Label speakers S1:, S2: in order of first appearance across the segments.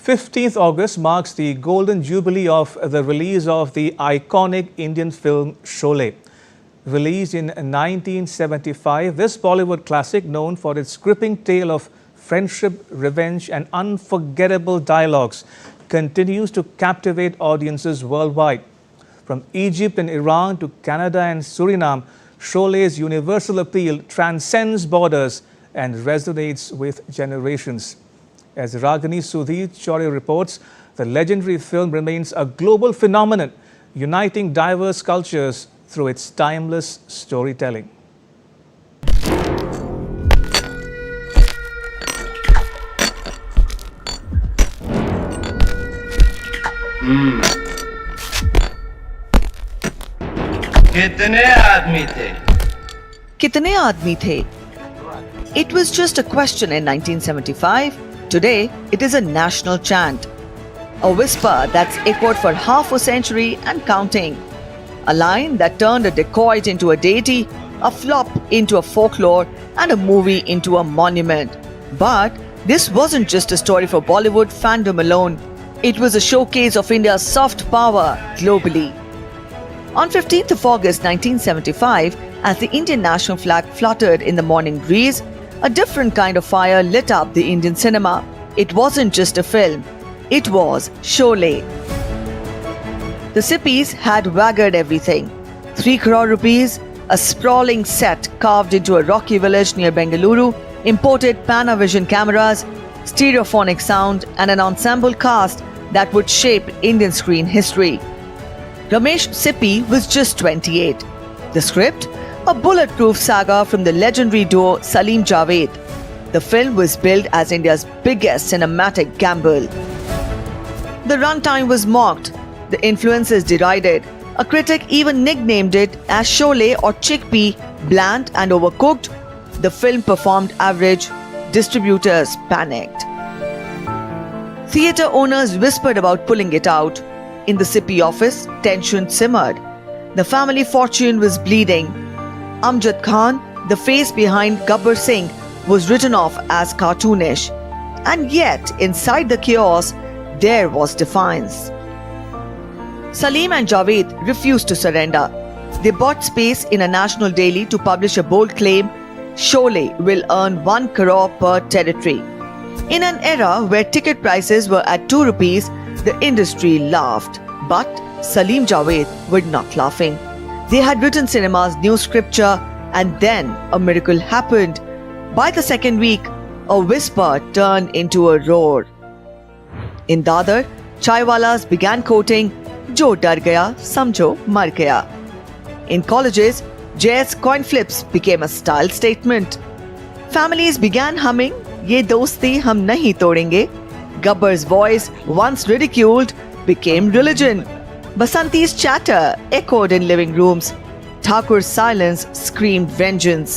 S1: 15th August marks the golden jubilee of the release of the iconic Indian film Sholay. Released in 1975, this Bollywood classic, known for its gripping tale of friendship, revenge and unforgettable dialogues, continues to captivate audiences worldwide. From Egypt and Iran to Canada and Suriname, Sholay's universal appeal transcends borders and resonates with generations. As Ragini Sudhir Chaurya reports, the legendary film remains a global phenomenon, uniting diverse cultures through its timeless storytelling.
S2: कितने आदमी थे?
S3: कितने आदमी थे? It was just a question in 1975. Today, it is a national chant. A whisper that's echoed for half a century and counting. A line that turned a dacoit into a deity, a flop into a folklore, and a movie into a monument. But this wasn't just a story for Bollywood fandom alone. It was a showcase of India's soft power globally. On 15th of August 1975, as the Indian national flag fluttered in the morning breeze, a different kind of fire lit up the Indian cinema. It wasn't just a film, it was Sholay. The Sippis had waggered everything. 3 crore rupees, a sprawling set carved into a rocky village near Bengaluru, imported Panavision cameras, stereophonic sound and an ensemble cast that would shape Indian screen history. Ramesh Sippy was just 28. The script? A bulletproof saga from the legendary duo Salim Javed. The film was billed as India's biggest cinematic gamble. The runtime was mocked, the influences derided. A critic even nicknamed it as Sholay or chickpea, bland and overcooked. The film performed average, distributors panicked. Theatre owners whispered about pulling it out. In the Sippy office, tension simmered. The family fortune was bleeding. Amjad Khan, the face behind Gabbar Singh, was written off as cartoonish. And yet, inside the chaos, there was defiance. Salim and Javed refused to surrender. They bought space in a national daily to publish a bold claim: Sholay will earn 1 crore per territory. In an era where ticket prices were at 2 rupees, the industry laughed. But Salim Javed were not laughing. They had written cinema's new scripture, and then a miracle happened. By the second week, a whisper turned into a roar. In Dadar, chaiwalas began quoting, "Jo dar gaya, samjho mar gaya." In colleges, Jay's coin flips became a style statement. Families began humming, "Ye dosti hum nahi todenge." Gabbar's voice, once ridiculed, became religion. Basanti's chatter echoed in living rooms. Thakur's silence screamed vengeance.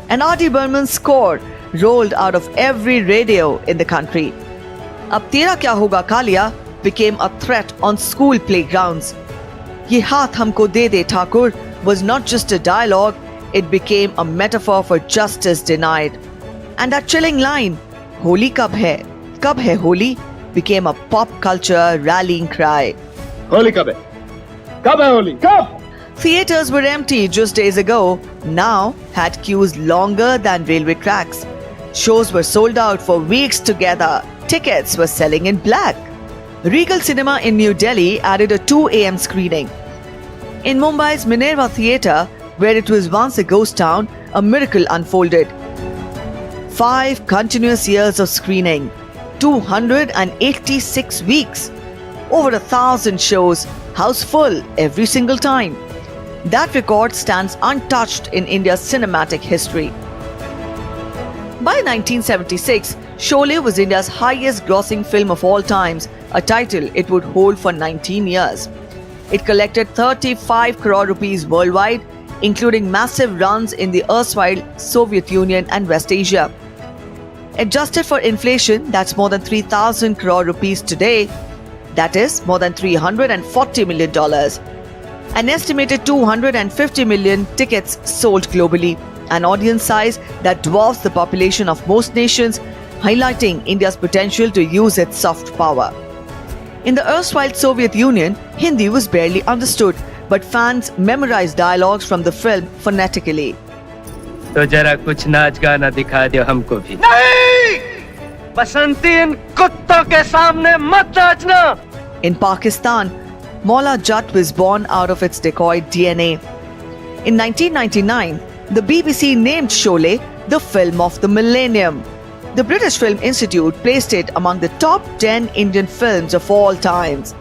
S3: And R.D. Burman's score rolled out of every radio in the country. Ab Tera Kya Hoga Kalia became a threat on school playgrounds. Ye haath humko de de Thakur was not just a dialogue, it became a metaphor for justice denied. And that chilling line, "Holi kab hai Holi," became a pop culture rallying cry.
S4: Holi kab hai? Kab hai Holi? Kab?
S3: Theatres were empty just days ago, now had queues longer than railway tracks. Shows were sold out for weeks together. Tickets were selling in black. Regal Cinema in New Delhi added a 2 a.m. screening. In Mumbai's Minerva Theatre, where it was once a ghost town, a miracle unfolded. 5 continuous years of screening, 286 weeks, over 1,000 shows, house full every single time. That record stands untouched in India's cinematic history. By 1976, Sholay was India's highest grossing film of all times, a title it would hold for 19 years. It collected 35 crore rupees worldwide, including massive runs in the erstwhile Soviet Union and West Asia. Adjusted for inflation, that's more than 3,000 crore rupees today. That is more than $340 million. An estimated 250 million tickets sold globally, an audience size that dwarfs the population of most nations, highlighting India's potential to use its soft power. In the erstwhile Soviet Union, Hindi was barely understood, but fans memorized dialogues from the film phonetically.
S2: तो जरा कुछ नाच गाना दिखा दो हमको भी। नहीं! बसंती इन कुत्तों के सामने मत नाचना।
S3: In Pakistan, Maula Jat was born out of its dacoit DNA. In 1999, the BBC named Sholay the film of the millennium. The British Film Institute placed it among the top 10 Indian films of all times.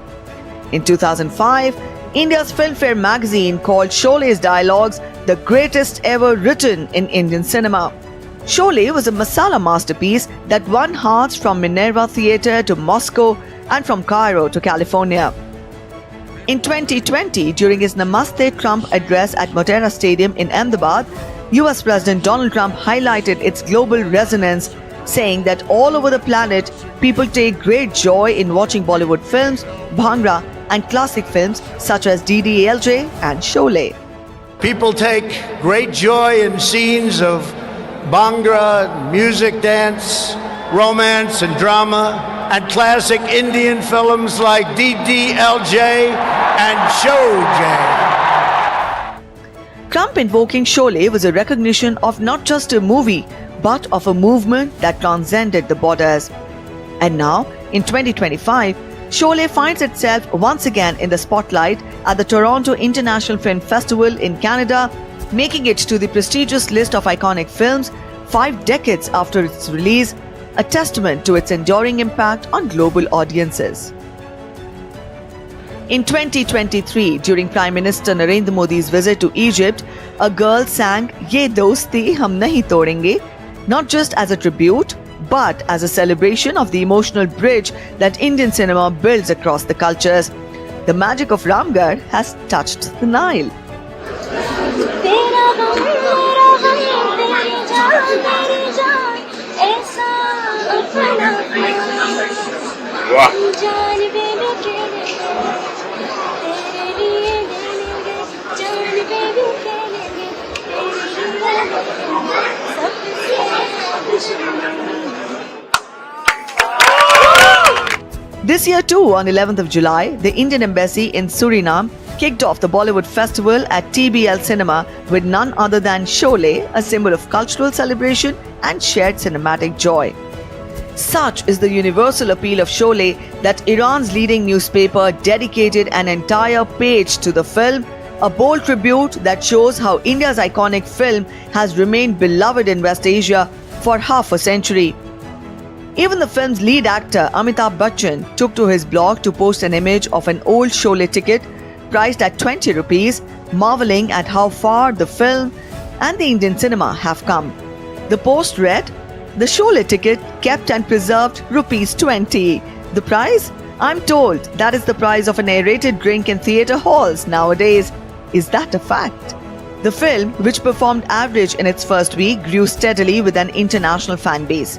S3: In 2005, India's Filmfare magazine called Sholay's dialogues the greatest ever written in Indian cinema. Sholay was a masala masterpiece that won hearts from Minerva Theatre to Moscow and from Cairo to California. In 2020, during his Namaste Trump address at Motera Stadium in Ahmedabad, US President Donald Trump highlighted its global resonance, saying that all over the planet, people take great joy in watching Bollywood films, Bhangra, and classic films such as DDLJ and Sholay.
S5: People take great joy in scenes of Bhangra, music, dance, romance, and drama, and classic Indian films like DDLJ and Sholay.
S3: Trump invoking Sholay was a recognition of not just a movie, but of a movement that transcended the borders. And now, in 2025, Sholay finds itself once again in the spotlight at the Toronto International Film Festival in Canada, making it to the prestigious list of iconic films 5 decades after its release, a testament to its enduring impact on global audiences. In 2023, during Prime Minister Narendra Modi's visit to Egypt, a girl sang Ye Dosti Hum Nahi Todenge, not just as a tribute, but as a celebration of the emotional bridge that Indian cinema builds across the cultures. The magic of Ramgarh has touched the Nile. This year too, on 11th of July, the Indian Embassy in Suriname kicked off the Bollywood Festival at TBL Cinema with none other than Sholay, a symbol of cultural celebration and shared cinematic joy. Such is the universal appeal of Sholay that Iran's leading newspaper dedicated an entire page to the film, a bold tribute that shows how India's iconic film has remained beloved in West Asia for half a century. Even the film's lead actor Amitabh Bachchan took to his blog to post an image of an old Sholay ticket priced at 20 rupees, marveling at how far the film and the Indian cinema have come. The post read, "The Sholay ticket kept and preserved rupees 20. The price? I'm told that is the price of an aerated drink in theatre halls nowadays. Is that a fact?" The film, which performed average in its first week, grew steadily with an international fan base.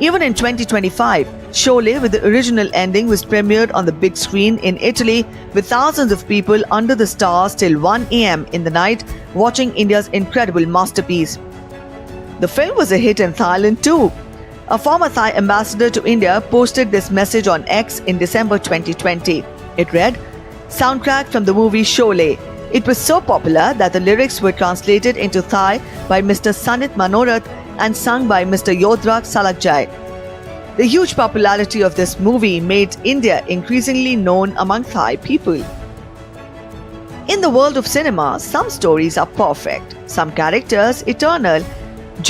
S3: Even in 2025, Sholay with the original ending was premiered on the big screen in Italy with thousands of people under the stars till 1 a.m. in the night watching India's incredible masterpiece. The film was a hit in Thailand too. A former Thai ambassador to India posted this message on X in December 2020. It read, "Soundtrack from the movie Sholay. It was so popular that the lyrics were translated into Thai by Mr. Sanit Manorat and sung by Mr. Yodrak Salakjai. The huge popularity of this movie made India increasingly known among Thai people." In the world of cinema, some stories are perfect, some characters eternal.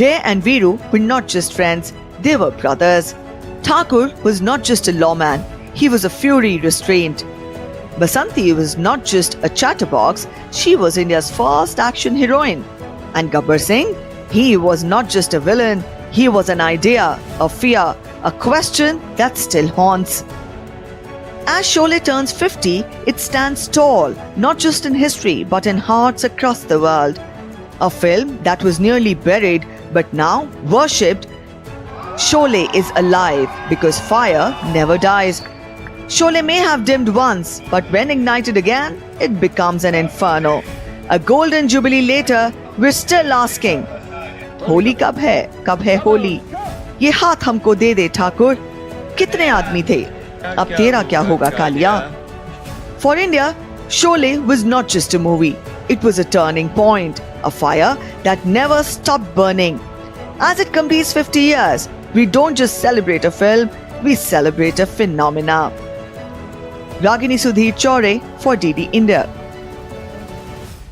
S3: Jay and Viru were not just friends, they were brothers. Thakur was not just a lawman, he was a fury restrained. Basanti was not just a chatterbox, she was India's first action heroine. And Gabbar Singh, he was not just a villain, he was an idea, a fear, a question that still haunts. As Sholay turns 50, it stands tall, not just in history but in hearts across the world. A film that was nearly buried but now worshipped. Sholay is alive because fire never dies. Sholay may have dimmed once, but when ignited again, it becomes an inferno. A golden jubilee later, we're still asking, Holi kab hai Holi? ये हाथ हमको दे दे ठाकुर, कितने आदमी थे, अब तेरा क्या होगा Kaliya. For India, Sholay was not just a movie. It was a turning point, a fire that never stopped burning. As it completes 50 years, we don't just celebrate a film, we celebrate a phenomena. Ragini Sudhir Chaure for DD India.